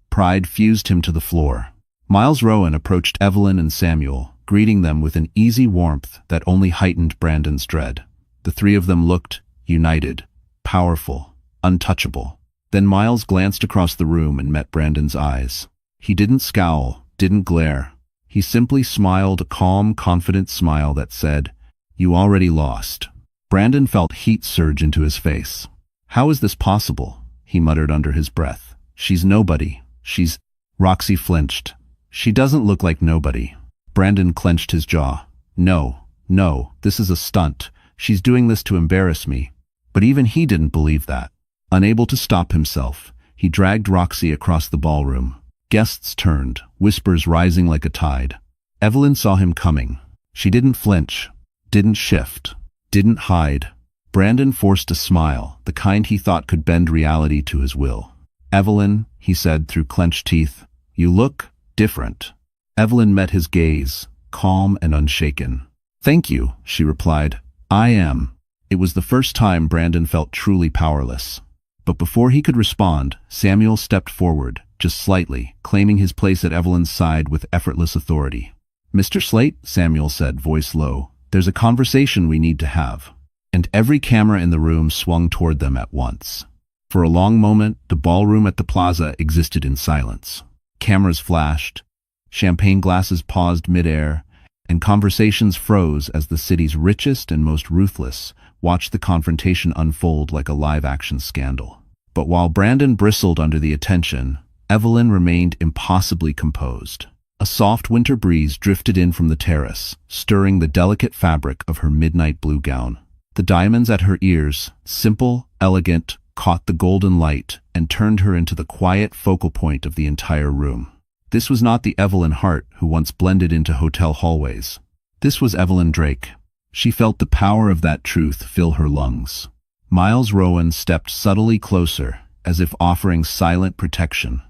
Pride fused him to the floor. Miles Rowan approached Evelyn and Samuel, greeting them with an easy warmth that only heightened Brandon's dread. The three of them looked united, powerful, untouchable. Then Miles glanced across the room and met Brandon's eyes. He didn't scowl, didn't glare. He simply smiled, a calm, confident smile that said, "You already lost." Brandon felt heat surge into his face. "How is this possible?" he muttered under his breath. "She's nobody. She's—" Roxy flinched. "She doesn't look like nobody." Brandon clenched his jaw. No, this is a stunt. She's doing this to embarrass me." But even he didn't believe that. Unable to stop himself, he dragged Roxy across the ballroom. Guests turned, whispers rising like a tide. Evelyn saw him coming. She didn't flinch, didn't shift, didn't hide. Brandon forced a smile, the kind he thought could bend reality to his will. "Evelyn," he said through clenched teeth, "you look different." Evelyn met his gaze, calm and unshaken. "Thank you," she replied. "I am." It was the first time Brandon felt truly powerless. But before he could respond, Samuel stepped forward, just slightly, claiming his place at Evelyn's side with effortless authority. "Mr. Slate," Samuel said, voice low, "there's a conversation we need to have." And every camera in the room swung toward them at once. For a long moment, the ballroom at the plaza existed in silence. Cameras flashed, champagne glasses paused midair, and conversations froze as the city's richest and most ruthless watched the confrontation unfold like a live-action scandal. But while Brandon bristled under the attention, Evelyn remained impossibly composed. A soft winter breeze drifted in from the terrace, stirring the delicate fabric of her midnight blue gown. The diamonds at her ears, simple, elegant, caught the golden light and turned her into the quiet focal point of the entire room. This was not the Evelyn Hart who once blended into hotel hallways. This was Evelyn Drake. She felt the power of that truth fill her lungs. Miles Rowan stepped subtly closer, as if offering silent protection.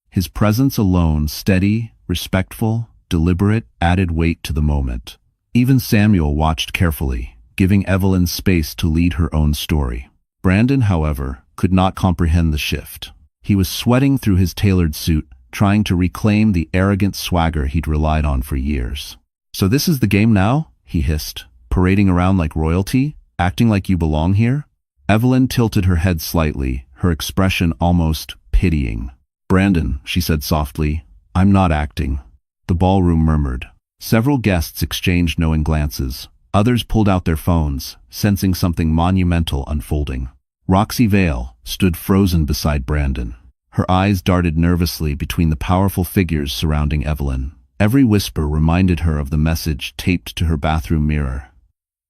His presence alone, steady, respectful, deliberate, added weight to the moment. Even Samuel watched carefully, giving Evelyn space to lead her own story. Brandon, however, could not comprehend the shift. He was sweating through his tailored suit, trying to reclaim the arrogant swagger he'd relied on for years. "So this is the game now?" he hissed. "Parading around like royalty? Acting like you belong here?" Evelyn tilted her head slightly, her expression almost pitying. "Brandon," she said softly, "I'm not acting." The ballroom murmured. Several guests exchanged knowing glances. Others pulled out their phones, sensing something monumental unfolding. Roxy Vale stood frozen beside Brandon. Her eyes darted nervously between the powerful figures surrounding Evelyn. Every whisper reminded her of the message taped to her bathroom mirror.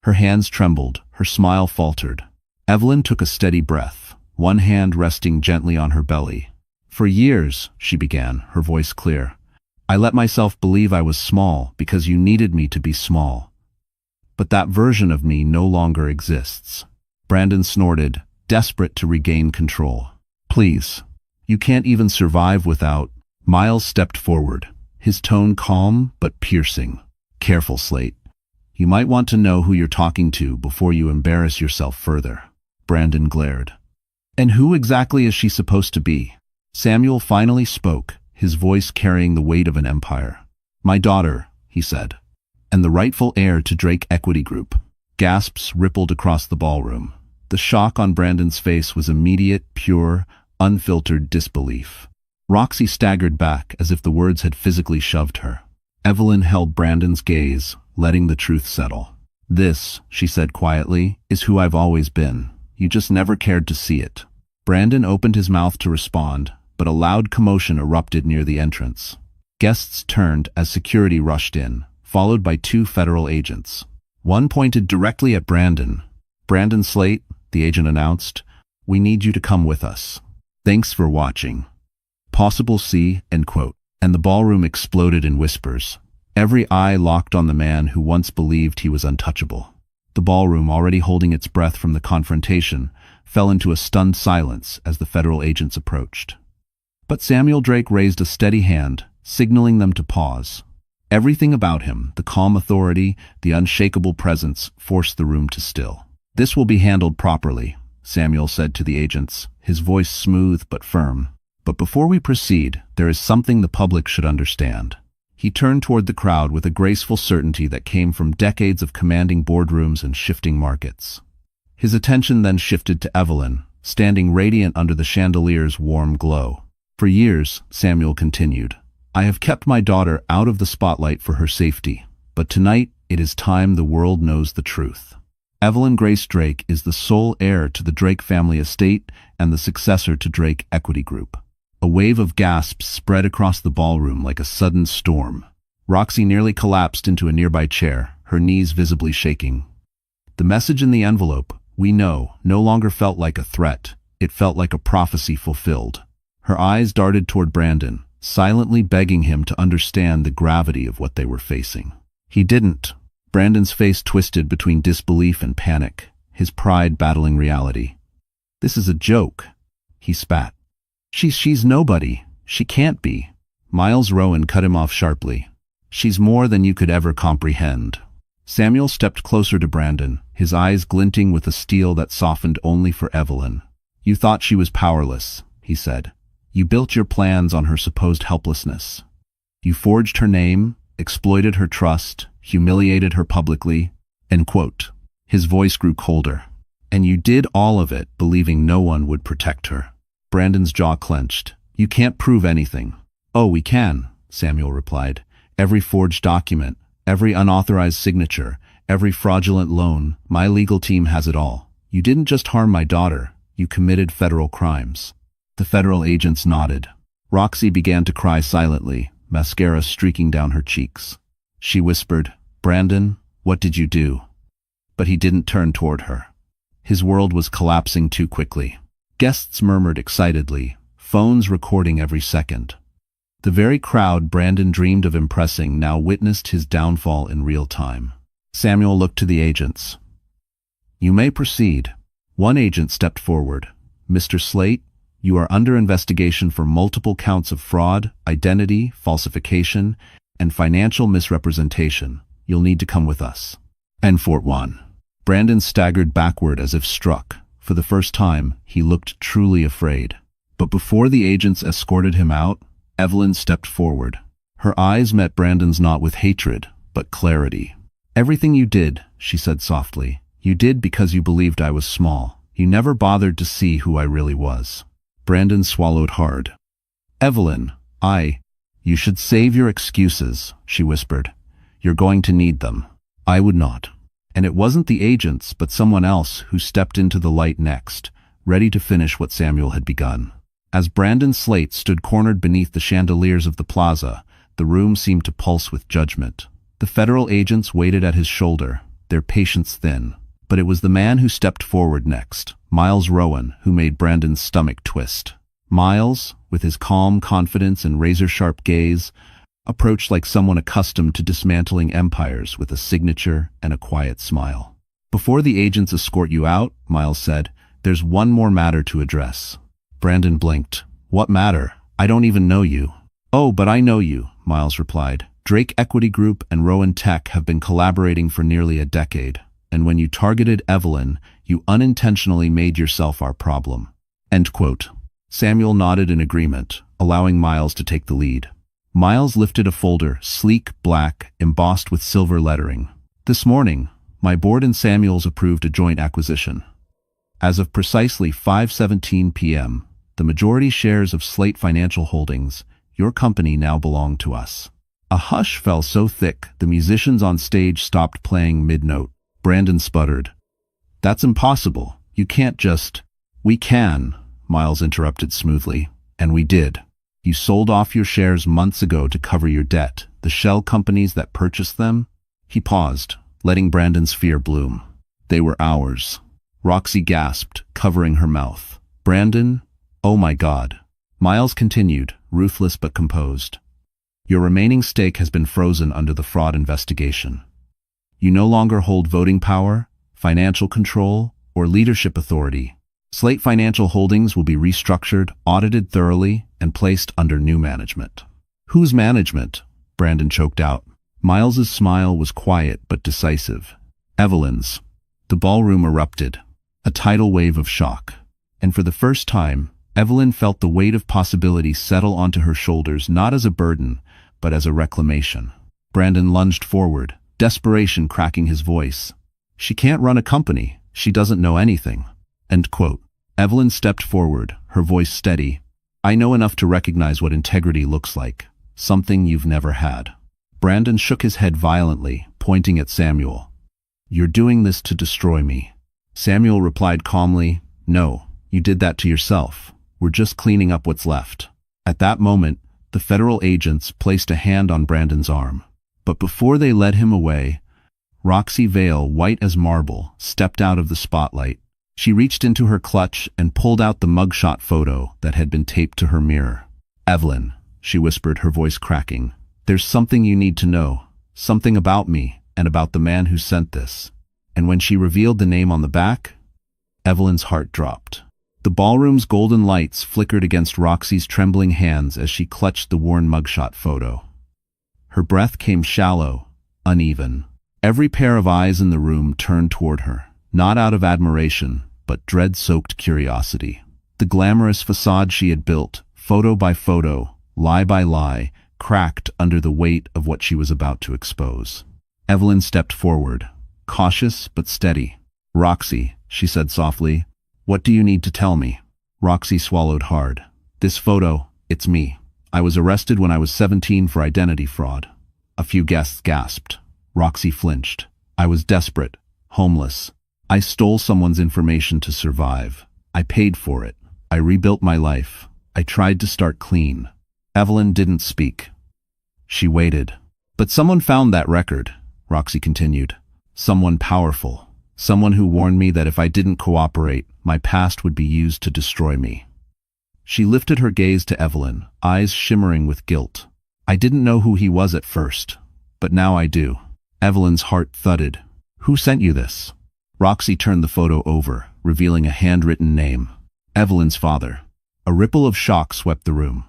Her hands trembled, her smile faltered. Evelyn took a steady breath, one hand resting gently on her belly. "For years," she began, her voice clear, "I let myself believe I was small because you needed me to be small. but that version of me no longer exists. Brandon snorted, desperate to regain control. Please. You can't even survive without... Miles stepped forward, his tone calm but piercing. Careful, Slate. You might want to know who you're talking to before you embarrass yourself further. Brandon glared. And who exactly is she supposed to be? Samuel finally spoke, his voice carrying the weight of an empire. My daughter, he said, and the rightful heir to Drake Equity Group. Gasps rippled across the ballroom. The shock on Brandon's face was immediate, pure, unfiltered disbelief. Roxy staggered back as if the words had physically shoved her. Evelyn held Brandon's gaze, letting the truth settle. This, she said quietly, is who I've always been. You just never cared to see it. Brandon opened his mouth to respond, but a loud commotion erupted near the entrance. Guests turned as security rushed in, followed by 2 federal agents. One pointed directly at Brandon. Brandon Slate, the agent announced, we need you to come with us. Thanks for watching. Possible see, end quote. And the ballroom exploded in whispers. Every eye locked on the man who once believed he was untouchable. The ballroom, already holding its breath from the confrontation, fell into a stunned silence as the federal agents approached. But Samuel Drake raised a steady hand, signaling them to pause. Everything about him, the calm authority, the unshakable presence, forced the room to still. This will be handled properly, Samuel said to the agents, his voice smooth but firm. But before we proceed, there is something the public should understand. He turned toward the crowd with a graceful certainty that came from decades of commanding boardrooms and shifting markets. His attention then shifted to Evelyn, standing radiant under the chandelier's warm glow. For years, Samuel continued, I have kept my daughter out of the spotlight for her safety, but tonight it is time the world knows the truth. Evelyn Grace Drake is the sole heir to the Drake family estate and the successor to Drake Equity Group. A wave of gasps spread across the ballroom like a sudden storm. Roxy nearly collapsed into a nearby chair, her knees visibly shaking. The message in the envelope, we know, no longer felt like a threat. It felt like a prophecy fulfilled. Her eyes darted toward Brandon, silently begging him to understand the gravity of what they were facing. He didn't. Brandon's face twisted between disbelief and panic, his pride battling reality. This is a joke, he spat. She's nobody. She can't be. Miles Rowan cut him off sharply. She's more than you could ever comprehend. Samuel stepped closer to Brandon, his eyes glinting with a steel that softened only for Evelyn. You thought she was powerless, he said. You built your plans on her supposed helplessness. You forged her name, exploited her trust, humiliated her publicly, end quote. His voice grew colder. And you did all of it believing no one would protect her. Brandon's jaw clenched. You can't prove anything. Oh, we can, Samuel replied. Every forged document, every unauthorized signature, every fraudulent loan, my legal team has it all. You didn't just harm my daughter, you committed federal crimes. The federal agents nodded. Roxy began to cry silently, mascara streaking down her cheeks. She whispered, Brandon, what did you do? But he didn't turn toward her. His world was collapsing too quickly. Guests murmured excitedly, phones recording every second. The very crowd Brandon dreamed of impressing now witnessed his downfall in real time. Samuel looked to the agents. You may proceed. One agent stepped forward. Mr. Slate, you are under investigation for multiple counts of fraud, identity, falsification, and financial misrepresentation. You'll need to come with us. And Fort 1. Brandon staggered backward as if struck. For the first time, he looked truly afraid. But before the agents escorted him out, Evelyn stepped forward. Her eyes met Brandon's not with hatred, but clarity. Everything you did, she said softly, you did because you believed I was small. You never bothered to see who I really was. Brandon swallowed hard. Evelyn, you should save your excuses, she whispered. You're going to need them. I would not. And it wasn't the agents, but someone else who stepped into the light next, ready to finish what Samuel had begun. As Brandon Slate stood cornered beneath the chandeliers of the plaza, the room seemed to pulse with judgment. The federal agents waited at his shoulder, their patience thin. But it was the man who stepped forward next, Miles Rowan, who made Brandon's stomach twist. Miles, with his calm confidence and razor-sharp gaze, approached like someone accustomed to dismantling empires with a signature and a quiet smile. "Before the agents escort you out," Miles said, "there's one more matter to address." Brandon blinked. "What matter? I don't even know you." "Oh, but I know you," Miles replied. "Drake Equity Group and Rowan Tech have been collaborating for nearly a decade, and when you targeted Evelyn, you unintentionally made yourself our problem." End quote. Samuel nodded in agreement, allowing Miles to take the lead. Miles lifted a folder, sleek, black, embossed with silver lettering. "This morning, my board and Samuel's approved a joint acquisition. As of precisely 5:17 p.m., the majority shares of Slate Financial Holdings, your company, now belong to us." A hush fell so thick the musicians on stage stopped playing mid-note. Brandon sputtered. "That's impossible. You can't just—" "We can," Miles interrupted smoothly. "And we did. You sold off your shares months ago to cover your debt. The shell companies that purchased them?" He paused, letting Brandon's fear bloom. "They were ours." Roxy gasped, covering her mouth. "Brandon? Oh my God." Miles continued, ruthless but composed. "Your remaining stake has been frozen under the fraud investigation. You no longer hold voting power, financial control, or leadership authority. Slate Financial Holdings will be restructured, audited thoroughly, and placed under new management." "Whose management?" Brandon choked out. Miles's smile was quiet but decisive. "Evelyn's." The ballroom erupted, a tidal wave of shock. And for the first time, Evelyn felt the weight of possibility settle onto her shoulders, not as a burden, but as a reclamation. Brandon lunged forward, desperation cracking his voice. "She can't run a company. She doesn't know anything." End quote. Evelyn stepped forward, her voice steady. "I know enough to recognize what integrity looks like, something you've never had." Brandon shook his head violently, pointing at Samuel. "You're doing this to destroy me." Samuel replied calmly, "No, you did that to yourself. We're just cleaning up what's left." At that moment, the federal agents placed a hand on Brandon's arm. But before they led him away, Roxy Vale, white as marble, stepped out of the spotlight. She reached into her clutch and pulled out the mugshot photo that had been taped to her mirror. "Evelyn," she whispered, her voice cracking, "there's something you need to know. Something about me and about the man who sent this." And when she revealed the name on the back, Evelyn's heart dropped. The ballroom's golden lights flickered against Roxy's trembling hands as she clutched the worn mugshot photo. Her breath came shallow, uneven. Every pair of eyes in the room turned toward her, not out of admiration, but dread-soaked curiosity. The glamorous facade she had built, photo by photo, lie by lie, cracked under the weight of what she was about to expose. Evelyn stepped forward, cautious but steady. "Roxy," she said softly, "what do you need to tell me?" Roxy swallowed hard. "This photo, it's me. I was arrested when I was 17 for identity fraud." A few guests gasped. Roxy flinched. "I was desperate, homeless. I stole someone's information to survive. I paid for it. I rebuilt my life. I tried to start clean." Evelyn didn't speak. She waited. "But someone found that record," Roxy continued. "Someone powerful. Someone who warned me that if I didn't cooperate, my past would be used to destroy me." She lifted her gaze to Evelyn, eyes shimmering with guilt. "I didn't know who he was at first, but now I do." Evelyn's heart thudded. "Who sent you this?" Roxy turned the photo over, revealing a handwritten name. Evelyn's father. A ripple of shock swept the room.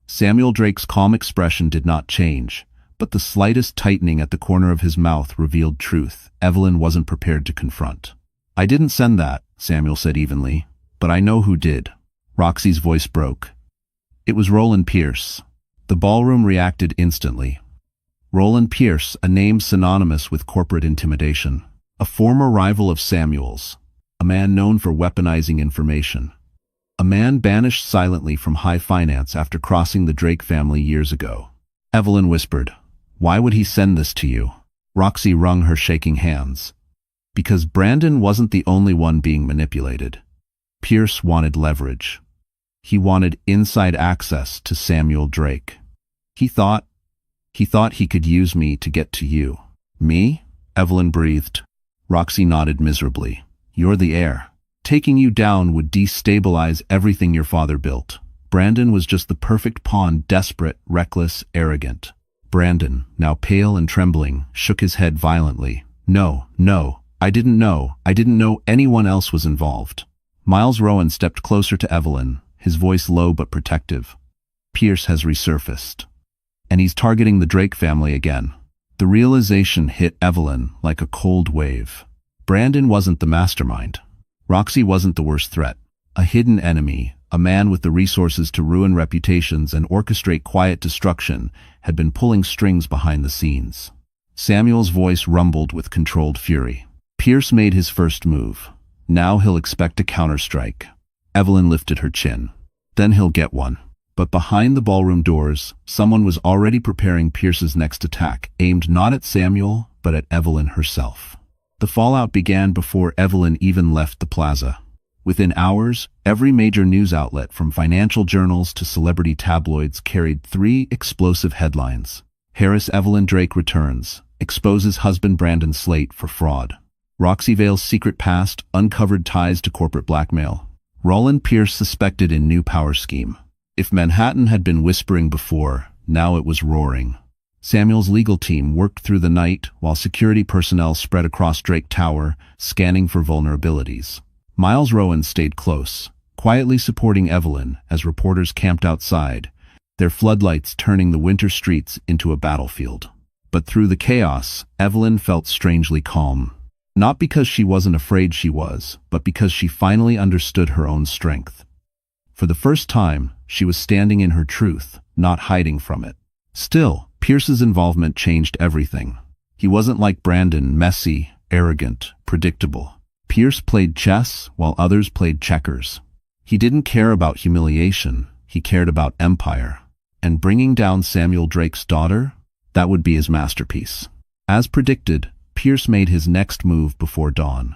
Samuel Drake's calm expression did not change, but the slightest tightening at the corner of his mouth revealed truth Evelyn wasn't prepared to confront. "I didn't send that," Samuel said evenly, "but I know who did." Roxy's voice broke. "It was Roland Pierce." The ballroom reacted instantly. Roland Pierce, a name synonymous with corporate intimidation. A former rival of Samuel's. A man known for weaponizing information. A man banished silently from high finance after crossing the Drake family years ago. Evelyn whispered, "Why would he send this to you?" Roxy wrung her shaking hands. "Because Brandon wasn't the only one being manipulated. Pierce wanted leverage. He wanted inside access to Samuel Drake. He thought he could use me to get to you." "Me?" Evelyn breathed. Roxy nodded miserably. "You're the heir. Taking you down would destabilize everything your father built. Brandon was just the perfect pawn, desperate, reckless, arrogant. Brandon, now pale and trembling, shook his head violently. No, no, I didn't know. I didn't know anyone else was involved. Miles Rowan stepped closer to Evelyn, his voice low but protective. Pierce has resurfaced. And he's targeting the Drake family again. The realization hit Evelyn like a cold wave. Brandon wasn't the mastermind. Roxy wasn't the worst threat. A hidden enemy, a man with the resources to ruin reputations and orchestrate quiet destruction, had been pulling strings behind the scenes. Samuel's voice rumbled with controlled fury. Pierce made his first move. Now he'll expect a counterstrike. Evelyn lifted her chin. Then he'll get one. But behind the ballroom doors, someone was already preparing Pierce's next attack, aimed not at Samuel, but at Evelyn herself. The fallout began before Evelyn even left the plaza. Within hours, every major news outlet from financial journals to celebrity tabloids carried 3 explosive headlines. HEIRESS Evelyn Drake returns, exposes husband Brandon Slate for fraud. Roxy Vale's secret past, uncovered ties to corporate blackmail. Roland Pierce suspected in new power scheme. If Manhattan had been whispering before, now it was roaring. Samuel's legal team worked through the night while security personnel spread across Drake Tower, scanning for vulnerabilities. Miles Rowan stayed close, quietly supporting Evelyn as reporters camped outside, their floodlights turning the winter streets into a battlefield. But through the chaos, Evelyn felt strangely calm. Not because she wasn't afraid she was, but because she finally understood her own strength. For the first time, she was standing in her truth, not hiding from it. Still, Pierce's involvement changed everything. He wasn't like Brandon, messy, arrogant, predictable. Pierce played chess while others played checkers. He didn't care about humiliation, he cared about empire. And bringing down Samuel Drake's daughter, that would be his masterpiece. As predicted, Pierce made his next move before dawn.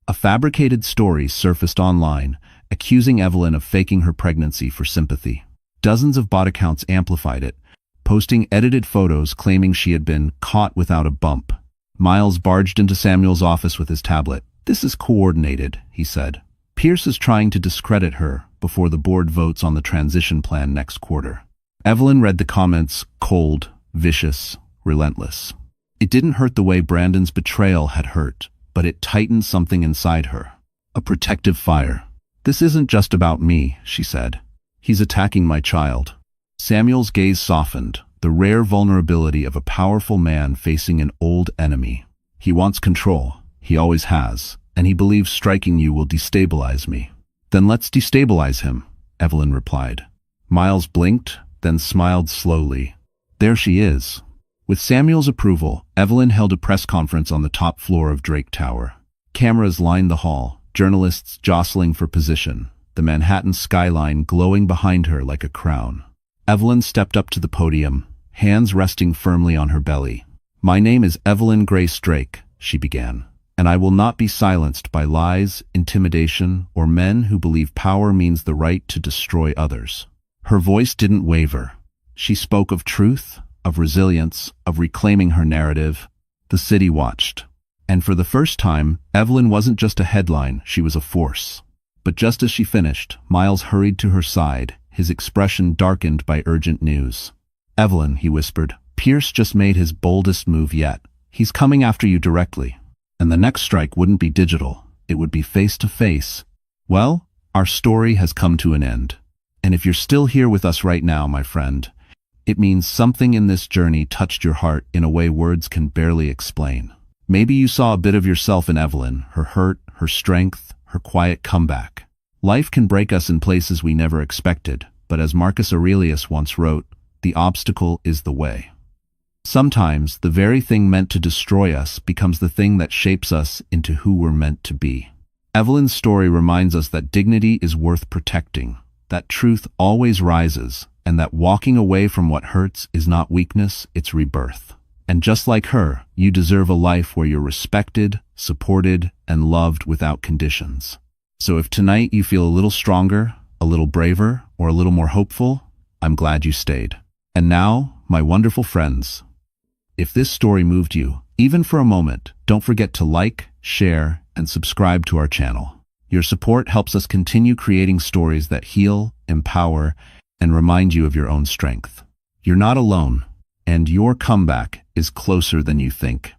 A fabricated story surfaced online, accusing Evelyn of faking her pregnancy for sympathy. Dozens of bot accounts amplified it, posting edited photos claiming she had been caught without a bump. Miles barged into Samuel's office with his tablet. "This is coordinated," he said. "Pierce is trying to discredit her before the board votes on the transition plan next quarter." Evelyn read the comments, cold, vicious, relentless. It didn't hurt the way Brandon's betrayal had hurt, but it tightened something inside her. A protective fire. "This isn't just about me," she said. "He's attacking my child." Samuel's gaze softened, the rare vulnerability of a powerful man facing an old enemy. "He wants control. He always has, and he believes striking you will destabilize me." "Then let's destabilize him," Evelyn replied. Miles blinked, then smiled slowly. There she is. With Samuel's approval, Evelyn held a press conference on the top floor of Drake Tower. Cameras lined the hall, journalists jostling for position, the Manhattan skyline glowing behind her like a crown. Evelyn stepped up to the podium, hands resting firmly on her belly. "My name is Evelyn Grace Drake," she began, "and I will not be silenced by lies, intimidation, or men who believe power means the right to destroy others." Her voice didn't waver. She spoke of truth, of resilience, of reclaiming her narrative. The city watched. And for the first time, Evelyn wasn't just a headline, she was a force. But just as she finished, Miles hurried to her side, his expression darkened by urgent news. "Evelyn," he whispered, "Pierce just made his boldest move yet. He's coming after you directly. And the next strike wouldn't be digital, it would be face-to-face. Well, our story has come to an end. And if you're still here with us right now, my friend, it means something in this journey touched your heart in a way words can barely explain. Maybe you saw a bit of yourself in Evelyn, her hurt, her strength, her quiet comeback. Life can break us in places we never expected, but as Marcus Aurelius once wrote, the obstacle is the way. Sometimes, the very thing meant to destroy us becomes the thing that shapes us into who we're meant to be. Evelyn's story reminds us that dignity is worth protecting, that truth always rises, and that walking away from what hurts is not weakness, it's rebirth. And just like her, you deserve a life where you're respected, supported, and loved without conditions. So if tonight you feel a little stronger, a little braver, or a little more hopeful, I'm glad you stayed. And now, my wonderful friends, if this story moved you, even for a moment, don't forget to like, share, and subscribe to our channel. Your support helps us continue creating stories that heal, empower, and remind you of your own strength. You're not alone, and your comeback is closer than you think.